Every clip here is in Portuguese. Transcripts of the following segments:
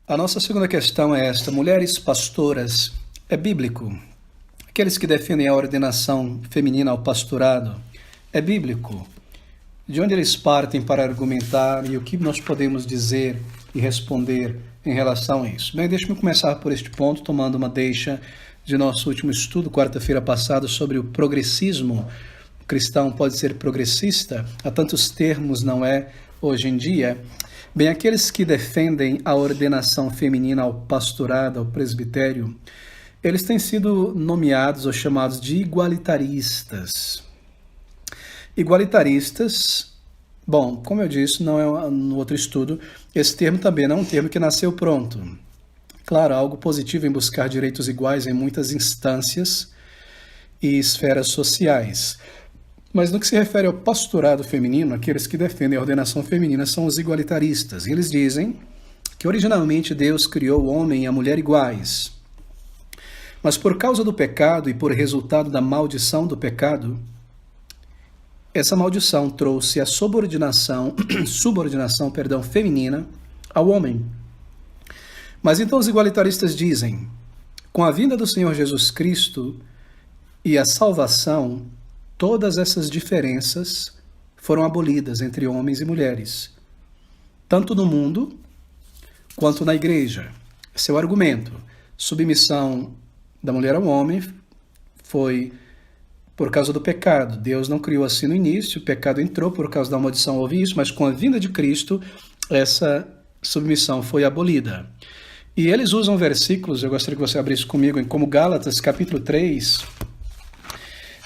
A nossa segunda questão é esta: mulheres pastoras, é bíblico? Aqueles que defendem a ordenação feminina ao pastorado, é bíblico? De onde eles partem para argumentar e o que nós podemos dizer e responder em relação a isso? Bem, deixe-me começar por este ponto, tomando uma deixa de nosso último estudo, quarta-feira passada, sobre o progressismo. O cristão pode ser progressista? Há tantos termos, não é, hoje em dia? Bem, aqueles que defendem a ordenação feminina ao pastorado, ao presbitério, eles têm sido nomeados ou chamados de igualitaristas. Igualitaristas, bom, como eu disse, não é no outro estudo, esse termo também não é um termo que nasceu pronto. Claro, há algo positivo em buscar direitos iguais em muitas instâncias e esferas sociais. Mas no que se refere ao pastorado feminino, aqueles que defendem a ordenação feminina são os igualitaristas. E eles dizem que originalmente Deus criou o homem e a mulher iguais. Mas por causa do pecado e por resultado da maldição do pecado, essa maldição trouxe a subordinação feminina ao homem. Mas então os igualitaristas dizem, com a vinda do Senhor Jesus Cristo e a salvação, todas essas diferenças foram abolidas entre homens e mulheres, tanto no mundo quanto na igreja. Seu argumento, submissão da mulher ao homem, foi por causa do pecado. Deus não criou assim no início, o pecado entrou por causa da maldição, houve isso, mas com a vinda de Cristo, essa submissão foi abolida. E eles usam versículos, eu gostaria que você abrisse comigo, como Gálatas, capítulo 3,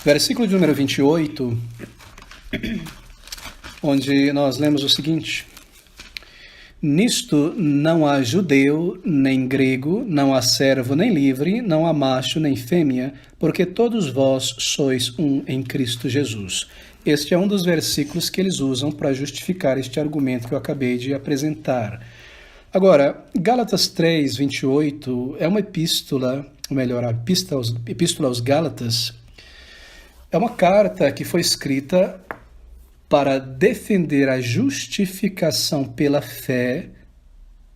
versículo de número 28, onde nós lemos o seguinte: nisto não há judeu nem grego, não há servo nem livre, não há macho nem fêmea, porque todos vós sois um em Cristo Jesus. Este é um dos versículos que eles usam para justificar este argumento que eu acabei de apresentar. Agora, Gálatas 3, 28 é uma epístola, ou melhor, a epístola aos Gálatas, é uma carta que foi escrita para defender a justificação pela fé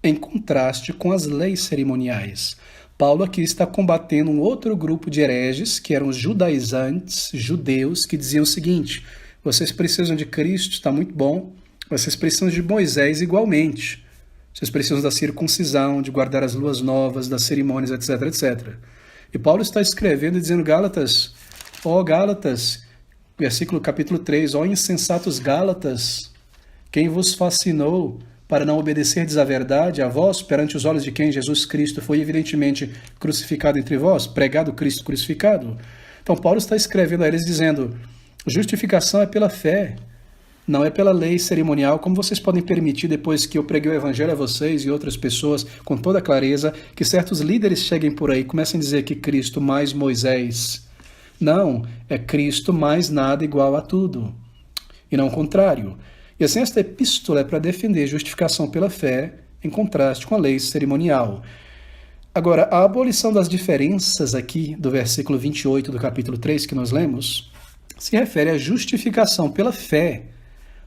em contraste com as leis cerimoniais. Paulo aqui está combatendo um outro grupo de hereges, que eram os judaizantes, judeus, que diziam o seguinte: vocês precisam de Cristo, está muito bom, vocês precisam de Moisés igualmente. Vocês precisam da circuncisão, de guardar as luas novas, das cerimônias, etc, etc. E Paulo está escrevendo e dizendo, Gálatas, Gálatas, capítulo 3, insensatos Gálatas, quem vos fascinou para não obedecerdes à verdade, a vós, perante os olhos de quem Jesus Cristo foi evidentemente crucificado entre vós, pregado Cristo crucificado? Então Paulo está escrevendo a eles dizendo, justificação é pela fé, não é pela lei cerimonial, como vocês podem permitir depois que eu preguei o evangelho a vocês e outras pessoas com toda clareza, que certos líderes cheguem por aí e comecem a dizer que Cristo mais Moisés. Não, é Cristo mais nada igual a tudo, e não o contrário. E assim esta epístola é para defender justificação pela fé em contraste com a lei cerimonial. Agora, a abolição das diferenças aqui do versículo 28 do capítulo 3 que nós lemos, se refere à justificação pela fé,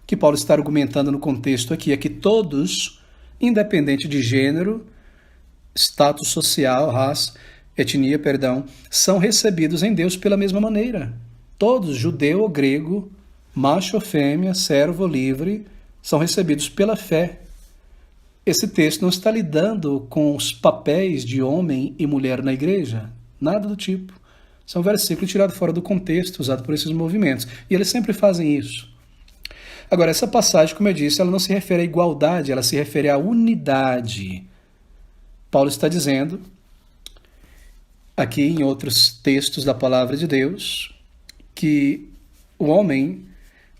que Paulo está argumentando no contexto aqui, é que todos, independente de gênero, status social, raça, etnia, são recebidos em Deus pela mesma maneira. Todos, judeu ou grego, macho ou fêmea, servo ou livre, são recebidos pela fé. Esse texto não está lidando com os papéis de homem e mulher na igreja, nada do tipo. São versículos tirados fora do contexto, usado por esses movimentos. E eles sempre fazem isso. Agora, essa passagem, como eu disse, ela não se refere à igualdade, ela se refere à unidade. Paulo está dizendo, aqui em outros textos da palavra de Deus, que o homem,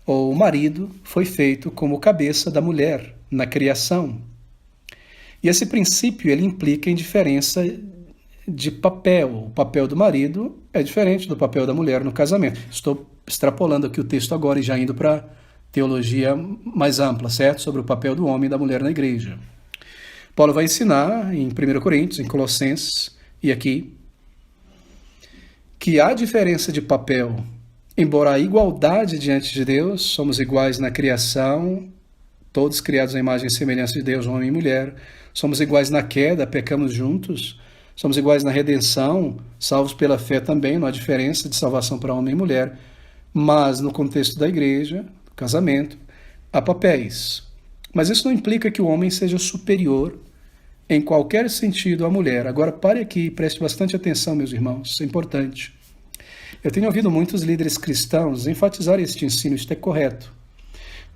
ou o marido, foi feito como cabeça da mulher na criação. E esse princípio, ele implica em diferença de papel. O papel do marido é diferente do papel da mulher no casamento. Estou extrapolando aqui o texto agora e já indo para teologia mais ampla, certo? Sobre o papel do homem e da mulher na igreja. Paulo vai ensinar em 1 Coríntios, em Colossenses e aqui, que há diferença de papel, embora a igualdade diante de Deus, somos iguais na criação, todos criados à imagem e semelhança de Deus, homem e mulher. Somos iguais na queda, pecamos juntos. Somos iguais na redenção, salvos pela fé também, não há diferença de salvação para homem e mulher. Mas no contexto da igreja, do casamento, há papéis. Mas isso não implica que o homem seja superior em qualquer sentido à mulher. Agora pare aqui e preste bastante atenção, meus irmãos, isso é importante. Eu tenho ouvido muitos líderes cristãos enfatizar este ensino, isto é correto.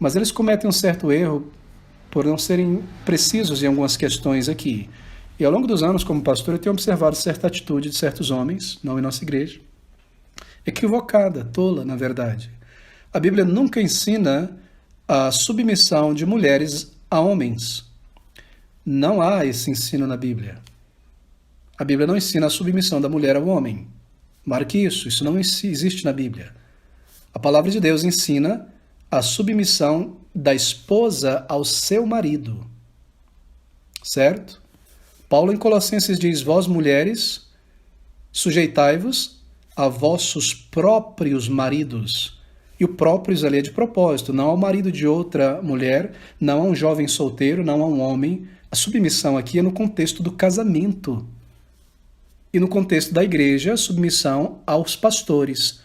Mas eles cometem um certo erro por não serem precisos em algumas questões aqui. E ao longo dos anos, como pastor, eu tenho observado certa atitude de certos homens, não em nossa igreja, equivocada, tola, na verdade. A Bíblia nunca ensina a submissão de mulheres a homens. Não há esse ensino na Bíblia. A Bíblia não ensina a submissão da mulher ao homem. Marque isso não existe na Bíblia. A palavra de Deus ensina a submissão da esposa ao seu marido. Certo? Paulo em Colossenses diz, vós mulheres, sujeitai-vos a vossos próprios maridos. E o próprios ali é de propósito, não ao marido de outra mulher, não a um jovem solteiro, não a um homem. A submissão aqui é no contexto do casamento. E no contexto da igreja, a submissão aos pastores.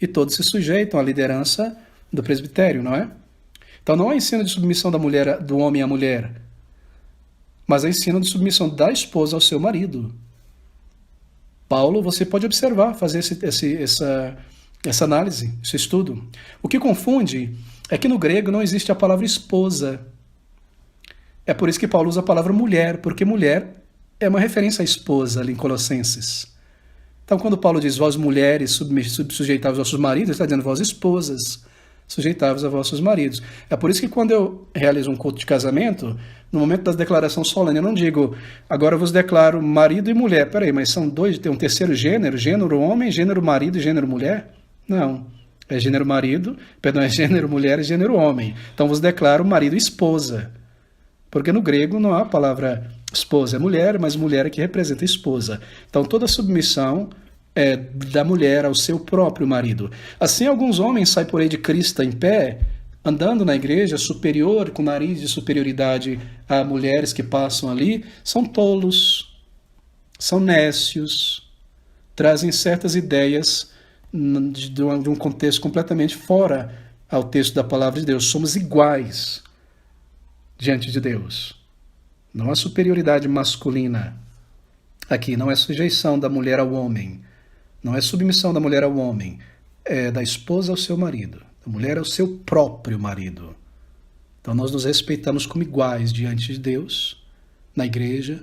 E todos se sujeitam à liderança do presbitério, não é? Então não há ensino de submissão da mulher, do homem à mulher, mas há ensino de submissão da esposa ao seu marido. Paulo, você pode observar, fazer essa análise, esse estudo. O que confunde é que no grego não existe a palavra esposa. É por isso que Paulo usa a palavra mulher, porque mulher é uma referência à esposa ali em Colossenses. Então, quando Paulo diz vós mulheres sujeitai-vos aos vossos maridos, ele está dizendo vós esposas sujeitai-vos a vossos maridos. É por isso que quando eu realizo um culto de casamento, no momento da declaração solene, eu não digo agora eu vos declaro marido e mulher. Peraí, mas são dois, tem um terceiro gênero, gênero homem, gênero marido e gênero mulher? Não. É gênero marido, perdão, é gênero mulher e gênero homem. Então vos declaro marido e esposa. Porque no grego não há a palavra esposa, é mulher, mas mulher é que representa esposa. Então toda submissão é da mulher ao seu próprio marido. Assim alguns homens saem por aí de crista em pé, andando na igreja, superior, com nariz de superioridade a mulheres que passam ali, são tolos, são nécios, trazem certas ideias de um contexto completamente fora ao texto da palavra de Deus. Somos iguais diante de Deus. Não há superioridade masculina aqui, não é sujeição da mulher ao homem, não é submissão da mulher ao homem, é da esposa ao seu marido, da mulher ao seu próprio marido. Então nós nos respeitamos como iguais diante de Deus, na igreja,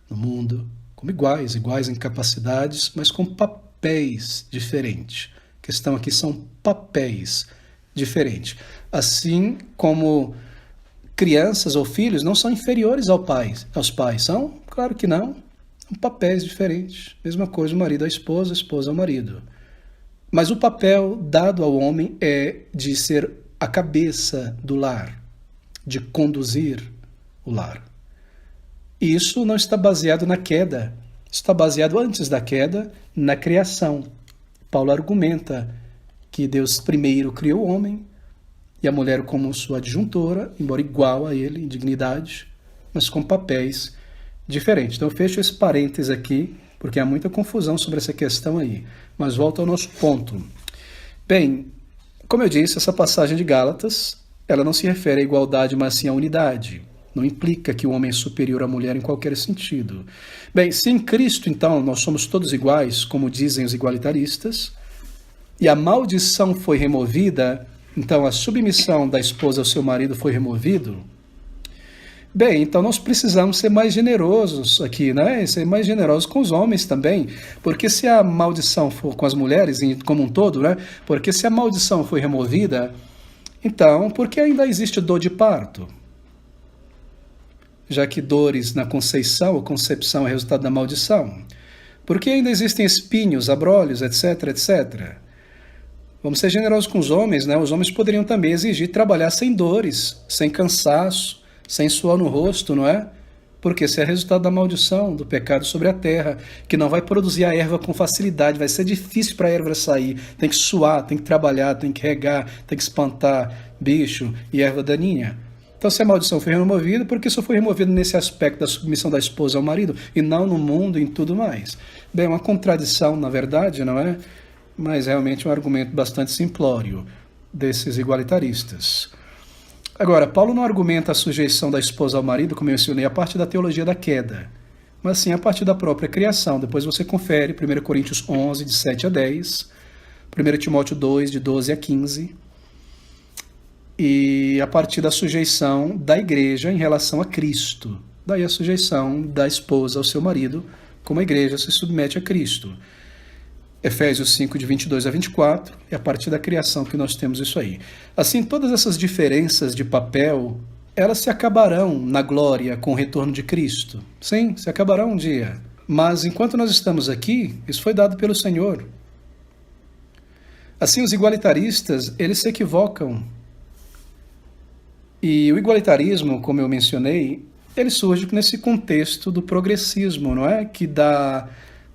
no mundo, como iguais em capacidades, mas com papéis diferentes. A questão aqui são papéis diferentes. Assim como crianças ou filhos não são inferiores aos pais, são? Claro que não. São papéis diferentes. Mesma coisa o marido à esposa, a esposa ao marido. Mas o papel dado ao homem é de ser a cabeça do lar, de conduzir o lar. E isso não está baseado na queda, está baseado antes da queda, na criação. Paulo argumenta que Deus primeiro criou o homem e a mulher como sua adjuntora, embora igual a ele em dignidade, mas com papéis diferentes. Então eu fecho esse parênteses aqui, porque há muita confusão sobre essa questão aí. Mas volto ao nosso ponto. Bem, como eu disse, essa passagem de Gálatas, ela não se refere à igualdade, mas sim à unidade. Não implica que o homem é superior à mulher em qualquer sentido. Bem, se em Cristo, então, nós somos todos iguais, como dizem os igualitaristas, e a maldição foi removida, então a submissão da esposa ao seu marido foi removido, bem, então nós precisamos ser mais generosos aqui, né? Ser mais generosos com os homens também, porque se a maldição for com as mulheres como um todo, né? Porque se a maldição foi removida, então, por que ainda existe dor de parto? Já que dores na conceição ou concepção é resultado da maldição. Por que ainda existem espinhos, abrolhos, etc, etc? Vamos ser generosos com os homens, né? Os homens poderiam também exigir trabalhar sem dores, sem cansaço, sem suor no rosto, não é? Porque isso é resultado da maldição, do pecado sobre a terra, que não vai produzir a erva com facilidade, vai ser difícil para a erva sair, tem que suar, tem que trabalhar, tem que regar, tem que espantar bicho e erva daninha. Então, se a maldição foi removida, por que só foi removida nesse aspecto da submissão da esposa ao marido, e não no mundo e em tudo mais? Bem, uma contradição, na verdade, não é? Mas realmente um argumento bastante simplório desses igualitaristas. Agora, Paulo não argumenta a sujeição da esposa ao marido, como eu mencionei, a partir da teologia da queda, mas sim a partir da própria criação. Depois você confere 1 Coríntios 11, de 7 a 10, 1 Timóteo 2, de 12 a 15, e a partir da sujeição da igreja em relação a Cristo. Daí a sujeição da esposa ao seu marido, como a igreja se submete a Cristo. Efésios 5, de 22 a 24, é a partir da criação que nós temos isso aí. Assim, todas essas diferenças de papel, elas se acabarão na glória com o retorno de Cristo. Sim, se acabarão um dia. Mas enquanto nós estamos aqui, isso foi dado pelo Senhor. Assim, os igualitaristas, eles se equivocam. E o igualitarismo, como eu mencionei, ele surge nesse contexto do progressismo, não é? Que dá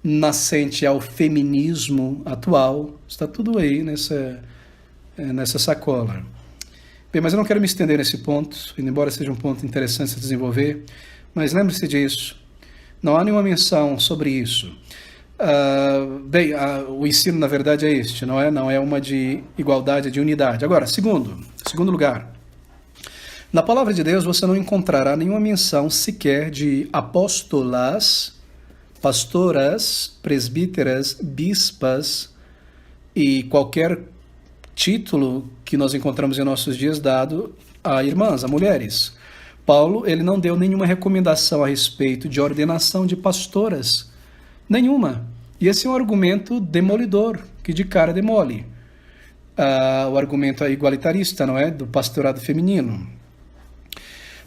nascente ao feminismo atual. Está tudo aí nessa sacola. Bem, mas eu não quero me estender nesse ponto, embora seja um ponto interessante a se desenvolver, mas lembre-se disso. Não há nenhuma menção sobre isso. O ensino, na verdade, é este, não é uma de igualdade, é de unidade. Agora, segundo lugar, na palavra de Deus você não encontrará nenhuma menção sequer de apóstolas, pastoras, presbíteras, bispas e qualquer título que nós encontramos em nossos dias dado a irmãs, a mulheres. Paulo, ele não deu nenhuma recomendação a respeito de ordenação de pastoras, nenhuma. E esse é um argumento demolidor, que de cara demole. O argumento igualitarista, não é? Do pastorado feminino.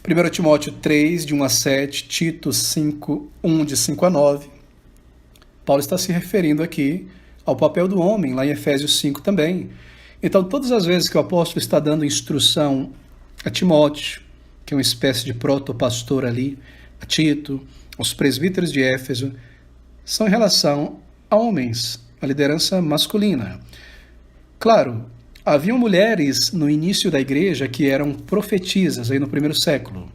1 Timóteo 3, de 1 a 7, Tito 5, 1, de 5 a 9. Paulo está se referindo aqui ao papel do homem, lá em Efésios 5 também. Então, todas as vezes que o apóstolo está dando instrução a Timóteo, que é uma espécie de protopastor ali, a Tito, aos presbíteros de Éfeso, são em relação a homens, a liderança masculina. Claro, haviam mulheres no início da igreja que eram profetisas, aí no primeiro século.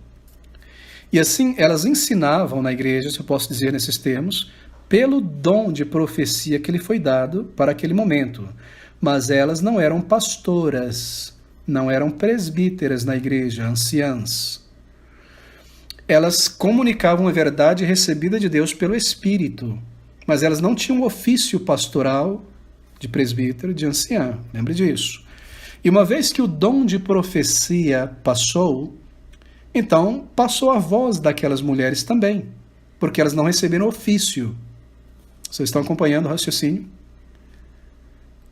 E assim, elas ensinavam na igreja, se eu posso dizer nesses termos, pelo dom de profecia que lhe foi dado para aquele momento. Mas elas não eram pastoras, não eram presbíteras na igreja, anciãs. Elas comunicavam a verdade recebida de Deus pelo Espírito, mas elas não tinham ofício pastoral de presbítero, de anciã, lembre disso. E uma vez que o dom de profecia passou, então passou a voz daquelas mulheres também, porque elas não receberam ofício. Vocês estão acompanhando o raciocínio?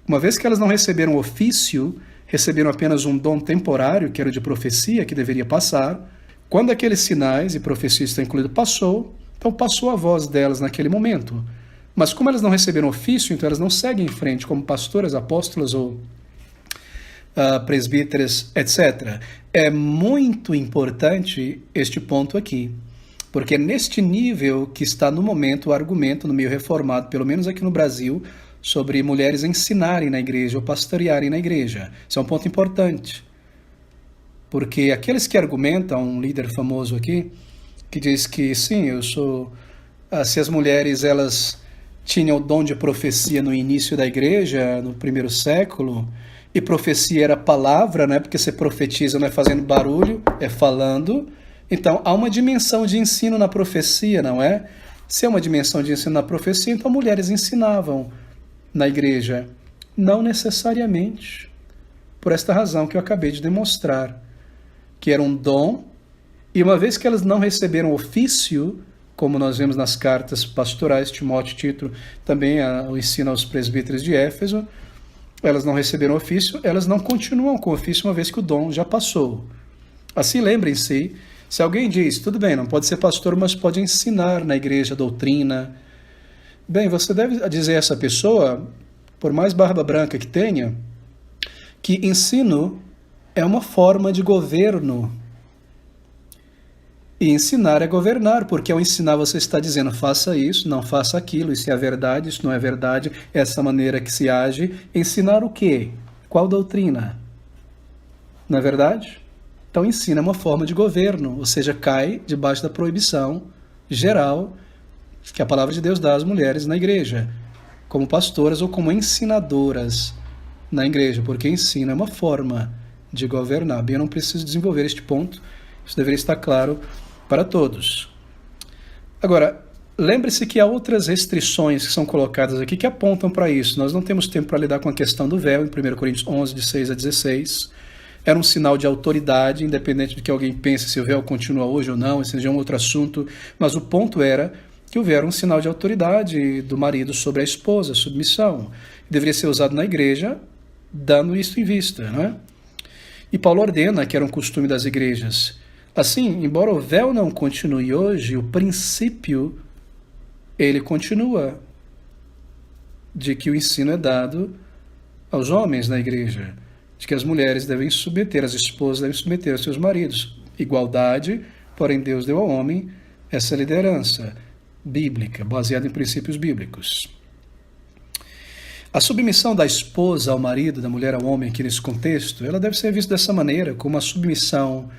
Uma vez que elas não receberam ofício, receberam apenas um dom temporário, que era o de profecia, que deveria passar. Quando aqueles sinais e profecia está incluído passou, então passou a voz delas naquele momento. Mas como elas não receberam ofício, então elas não seguem em frente como pastoras, apóstolas ou presbíteras, etc. É muito importante este ponto aqui, porque é neste nível que está no momento o argumento no meio reformado, pelo menos aqui no Brasil, sobre mulheres ensinarem na igreja ou pastorearem na igreja. Isso é um ponto importante. Porque aqueles que argumentam, um líder famoso aqui, que diz que sim, se as mulheres elas tinham o dom de profecia no início da igreja, no primeiro século, e profecia era palavra, né? Porque você profetiza não é fazendo barulho, é falando. Então há uma dimensão de ensino na profecia, não é? Se é uma dimensão de ensino na profecia, então mulheres ensinavam na igreja. Não necessariamente. Por esta razão que eu acabei de demonstrar. Que era um dom, e uma vez que elas não receberam ofício, como nós vemos nas cartas pastorais, Timóteo e Tito, também o ensino aos presbíteros de Éfeso, elas não receberam ofício, elas não continuam com ofício uma vez que o dom já passou. Assim, lembrem-se, se alguém diz, tudo bem, não pode ser pastor, mas pode ensinar na igreja a doutrina, bem, você deve dizer a essa pessoa, por mais barba branca que tenha, que ensino é uma forma de governo. E ensinar é governar, porque ao ensinar você está dizendo faça isso, não faça aquilo, isso é a verdade, isso não é verdade, essa maneira que se age. Ensinar o quê? Qual doutrina? Não é verdade? Então, ensino é uma forma de governo, ou seja, cai debaixo da proibição geral que a palavra de Deus dá às mulheres na igreja, como pastoras ou como ensinadoras na igreja, porque ensino é uma forma de governar. Bem, eu não preciso desenvolver este ponto, isso deveria estar claro para todos. Agora, lembre-se que há outras restrições que são colocadas aqui que apontam para isso. Nós não temos tempo para lidar com a questão do véu, em 1 Coríntios 11, de 6 a 16. Era um sinal de autoridade, independente de que alguém pense se o véu continua hoje ou não, esse já é um outro assunto, mas o ponto era que o véu era um sinal de autoridade do marido sobre a esposa, submissão. Deveria ser usado na igreja, dando isso em vista, não é? E Paulo ordena, que era um costume das igrejas. Assim, embora o véu não continue hoje, o princípio, ele continua, de que o ensino é dado aos homens na igreja, de que as mulheres devem submeter, as esposas devem submeter aos seus maridos. Igualdade, porém Deus deu ao homem essa liderança bíblica, baseada em princípios bíblicos. A submissão da esposa ao marido, da mulher ao homem aqui nesse contexto, ela deve ser vista dessa maneira, como a submissão,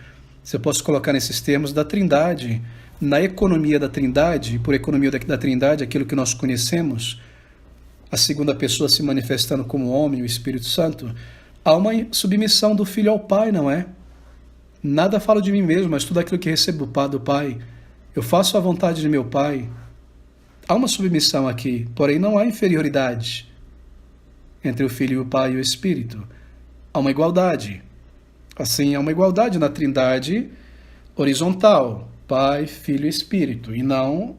se eu posso colocar nesses termos, da Trindade. Na economia da Trindade, por economia da Trindade, aquilo que nós conhecemos, a segunda pessoa se manifestando como homem, o Espírito Santo, há uma submissão do filho ao pai, não é? Nada falo de mim mesmo, mas tudo aquilo que recebo do pai. Eu faço a vontade de meu pai. Há uma submissão aqui, porém não há inferioridade entre o Filho e o Pai e o Espírito. Há uma igualdade. Assim, há uma igualdade na Trindade horizontal, Pai, Filho e Espírito, e não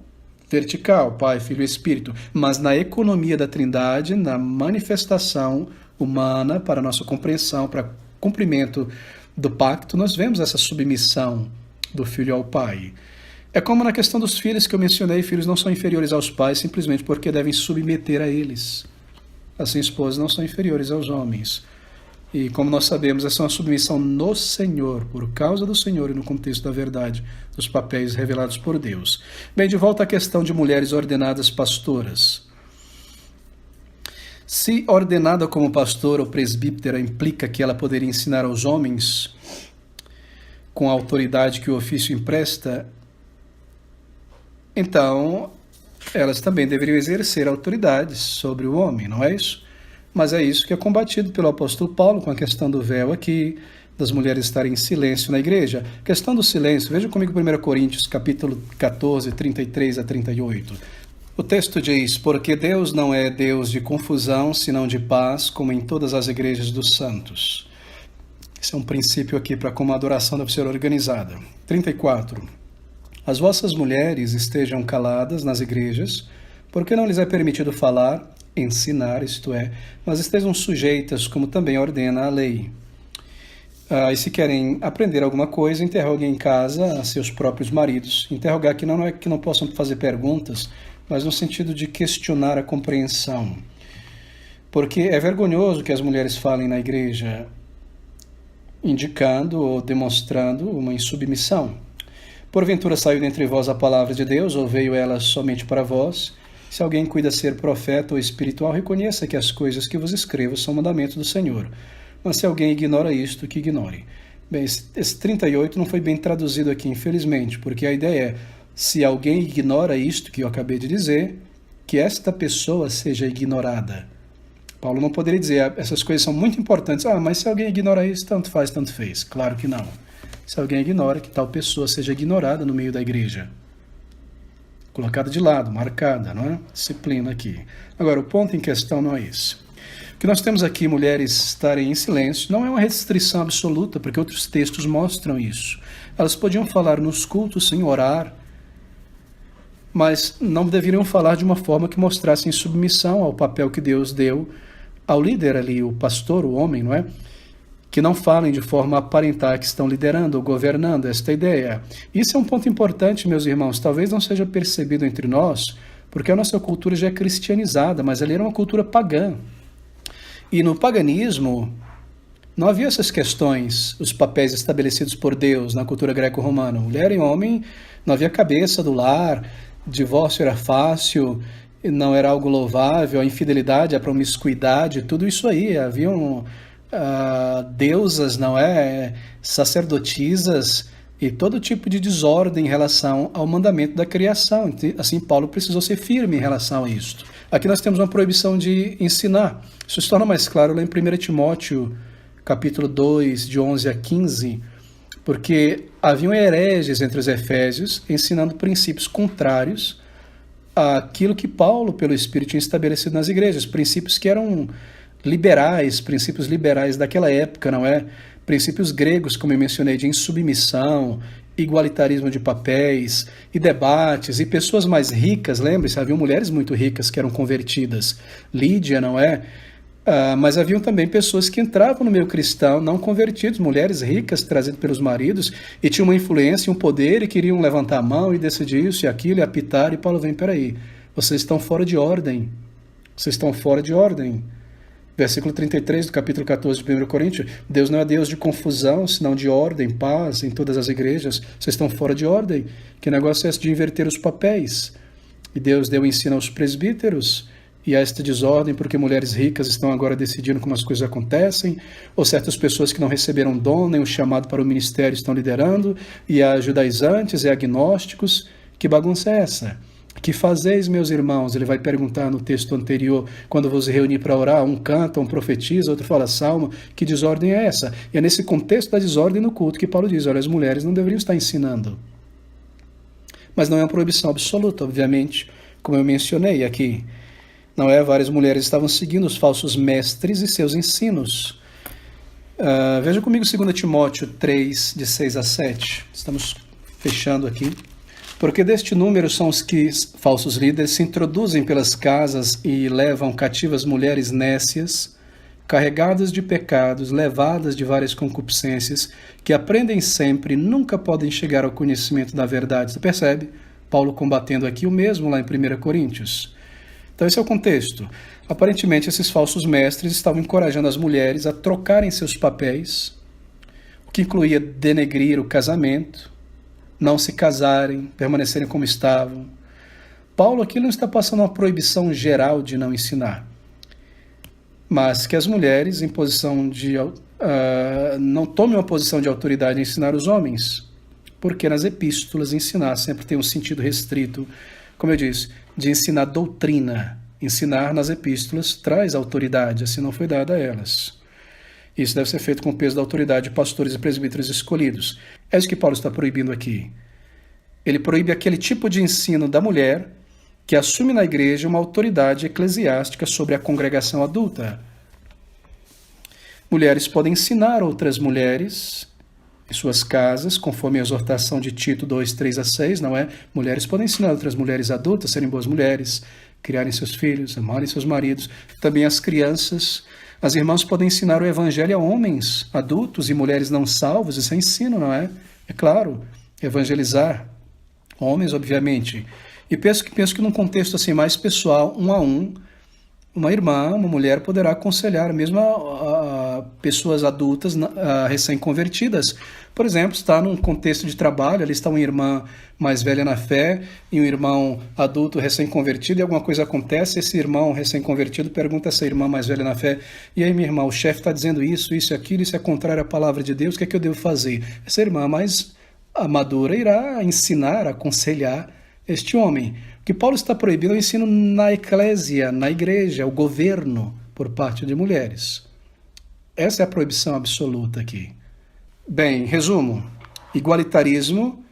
vertical, Pai, Filho e Espírito. Mas na economia da Trindade, na manifestação humana para a nossa compreensão, para cumprimento do pacto, nós vemos essa submissão do Filho ao Pai. É como na questão dos filhos que eu mencionei, filhos não são inferiores aos pais simplesmente porque devem submeter a eles. Assim, esposas não são inferiores aos homens. E como nós sabemos, essa é uma submissão no Senhor, por causa do Senhor e no contexto da verdade, dos papéis revelados por Deus. Bem, de volta à questão de mulheres ordenadas pastoras. Se ordenada como pastora ou presbítera implica que ela poderia ensinar aos homens com a autoridade que o ofício empresta, então elas também deveriam exercer autoridade sobre o homem, não é isso? Mas é isso que é combatido pelo apóstolo Paulo com a questão do véu aqui, das mulheres estarem em silêncio na igreja. Questão do silêncio, veja comigo 1 Coríntios, capítulo 14, 33 a 38. O texto diz: porque Deus não é Deus de confusão, senão de paz, como em todas as igrejas dos santos. Esse é um princípio aqui para como a adoração deve ser organizada. 34. As vossas mulheres estejam caladas nas igrejas, porque não lhes é permitido falar, ensinar, isto é, mas estejam sujeitas, como também ordena a lei. E se querem aprender alguma coisa, interroguem em casa a seus próprios maridos. Interrogar aqui não é que não possam fazer perguntas, mas no sentido de questionar a compreensão. Porque é vergonhoso que as mulheres falem na igreja indicando ou demonstrando uma insubmissão. Porventura saiu dentre vós a palavra de Deus, ou veio ela somente para vós? Se alguém cuida ser profeta ou espiritual, reconheça que as coisas que vos escrevo são mandamentos do Senhor. Mas se alguém ignora isto, que ignore. Bem, esse 38 não foi bem traduzido aqui, infelizmente, porque a ideia é, se alguém ignora isto que eu acabei de dizer, que esta pessoa seja ignorada. Paulo não poderia dizer, essas coisas são muito importantes, mas se alguém ignora isso, tanto faz, tanto fez. Claro que não. Se alguém ignora, que tal pessoa seja ignorada no meio da igreja. Colocada de lado, marcada, não é? Disciplina aqui. Agora, o ponto em questão não é esse. O que nós temos aqui, mulheres estarem em silêncio, não é uma restrição absoluta, porque outros textos mostram isso. Elas podiam falar nos cultos, sim, orar, mas não deveriam falar de uma forma que mostrasse submissão ao papel que Deus deu ao líder ali, o pastor, o homem, não é? Que não falem de forma a aparentar que estão liderando ou governando, esta ideia. Isso é um ponto importante, meus irmãos, talvez não seja percebido entre nós, porque a nossa cultura já é cristianizada, mas ali era uma cultura pagã. E no paganismo, não havia essas questões, os papéis estabelecidos por Deus na cultura greco-romana. Mulher e homem, não havia cabeça do lar, divórcio era fácil, não era algo louvável, a infidelidade, a promiscuidade, tudo isso aí. Havia deusas, não é? Sacerdotisas e todo tipo de desordem em relação ao mandamento da criação. Assim, Paulo precisou ser firme em relação a isto. Aqui nós temos uma proibição de ensinar. Isso se torna mais claro lá em 1 Timóteo, capítulo 2, de 11 a 15, porque haviam hereges entre os efésios, ensinando princípios contrários àquilo que Paulo, pelo Espírito, tinha estabelecido nas igrejas, princípios que eram liberais, princípios liberais daquela época, não é? Princípios gregos, como eu mencionei, de insubmissão, igualitarismo de papéis e debates, e pessoas mais ricas, lembre-se, haviam mulheres muito ricas que eram convertidas, Lídia, não é? Mas haviam também pessoas que entravam no meio cristão, não convertidos, mulheres ricas trazidas pelos maridos, e tinham uma influência e um poder, e queriam levantar a mão e decidir isso e aquilo, e apitar, e Paulo vem, peraí, vocês estão fora de ordem, vocês estão fora de ordem. Versículo 33 do capítulo 14 de 1 Coríntios, Deus não é Deus de confusão, senão de ordem, paz em todas as igrejas. Vocês estão fora de ordem. Que negócio é esse de inverter os papéis? E Deus deu ensino aos presbíteros, e há esta desordem porque mulheres ricas estão agora decidindo como as coisas acontecem, ou certas pessoas que não receberam dom nem o chamado para o ministério estão liderando, e há judaizantes e agnósticos. Que bagunça é essa? Que fazeis, meus irmãos? Ele vai perguntar no texto anterior, quando vos reunir para orar, um canta, um profetiza, outro fala salmo, que desordem é essa? E é nesse contexto da desordem no culto que Paulo diz, olha, as mulheres não deveriam estar ensinando. Mas não é uma proibição absoluta, obviamente, como eu mencionei aqui. Não é? Várias mulheres estavam seguindo os falsos mestres e seus ensinos. Veja comigo 2 Timóteo 3, de 6 a 7. Estamos fechando aqui. Porque deste número são os que, falsos líderes, se introduzem pelas casas e levam cativas mulheres nécias, carregadas de pecados, levadas de várias concupiscências, que aprendem sempre e nunca podem chegar ao conhecimento da verdade. Você percebe? Paulo combatendo aqui o mesmo lá em 1 Coríntios. Então esse é o contexto. Aparentemente esses falsos mestres estavam encorajando as mulheres a trocarem seus papéis, o que incluía denegrir o casamento, não se casarem, permanecerem como estavam. Paulo aqui não está passando uma proibição geral de não ensinar, mas que as mulheres em posição de não tomem uma posição de autoridade em ensinar os homens, porque nas epístolas ensinar sempre tem um sentido restrito, como eu disse, de ensinar doutrina. Ensinar nas epístolas traz autoridade, assim não foi dada a elas. Isso deve ser feito com o peso da autoridade de pastores e presbíteros escolhidos. É isso que Paulo está proibindo aqui. Ele proíbe aquele tipo de ensino da mulher que assume na igreja uma autoridade eclesiástica sobre a congregação adulta. Mulheres podem ensinar outras mulheres em suas casas, conforme a exortação de Tito 2, 3 a 6, não é? Mulheres podem ensinar outras mulheres adultas a serem boas mulheres, criarem seus filhos, amarem seus maridos. Também as crianças. As irmãs podem ensinar o evangelho a homens adultos e mulheres não salvos. Isso é ensino, não é? É claro, evangelizar homens, obviamente. E penso que num contexto assim mais pessoal, um a um, uma irmã, uma mulher poderá aconselhar mesmo a pessoas adultas recém-convertidas. Por exemplo, está num contexto de trabalho, ali está uma irmã mais velha na fé e um irmão adulto recém-convertido, e alguma coisa acontece, esse irmão recém-convertido pergunta a essa irmã mais velha na fé, e aí, minha irmã, o chefe está dizendo isso e aquilo, isso é contrário à palavra de Deus, o que é que eu devo fazer? Essa irmã mais madura irá ensinar, aconselhar este homem. O que Paulo está proibindo é o ensino na eclésia, na igreja, o governo por parte de mulheres. Essa é a proibição absoluta aqui. Bem, resumo. Igualitarismo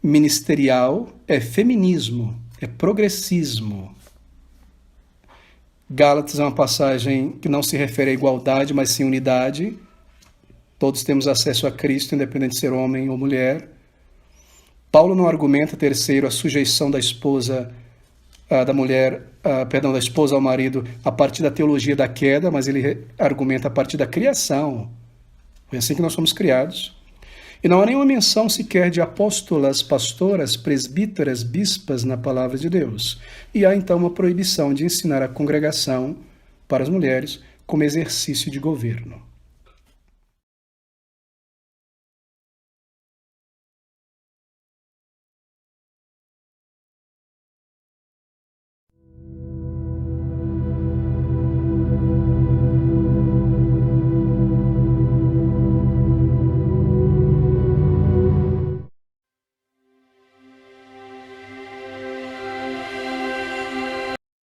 ministerial é feminismo, é progressismo. Gálatas é uma passagem que não se refere à igualdade, mas sim à unidade. Todos temos acesso a Cristo, independente de ser homem ou mulher. Paulo não argumenta, terceiro, a sujeição da esposa, da esposa ao marido a partir da teologia da queda, mas ele argumenta a partir da criação. Foi assim que nós fomos criados. E não há nenhuma menção sequer de apóstolas, pastoras, presbíteras, bispas na palavra de Deus. E há então uma proibição de ensinar a congregação para as mulheres como exercício de governo.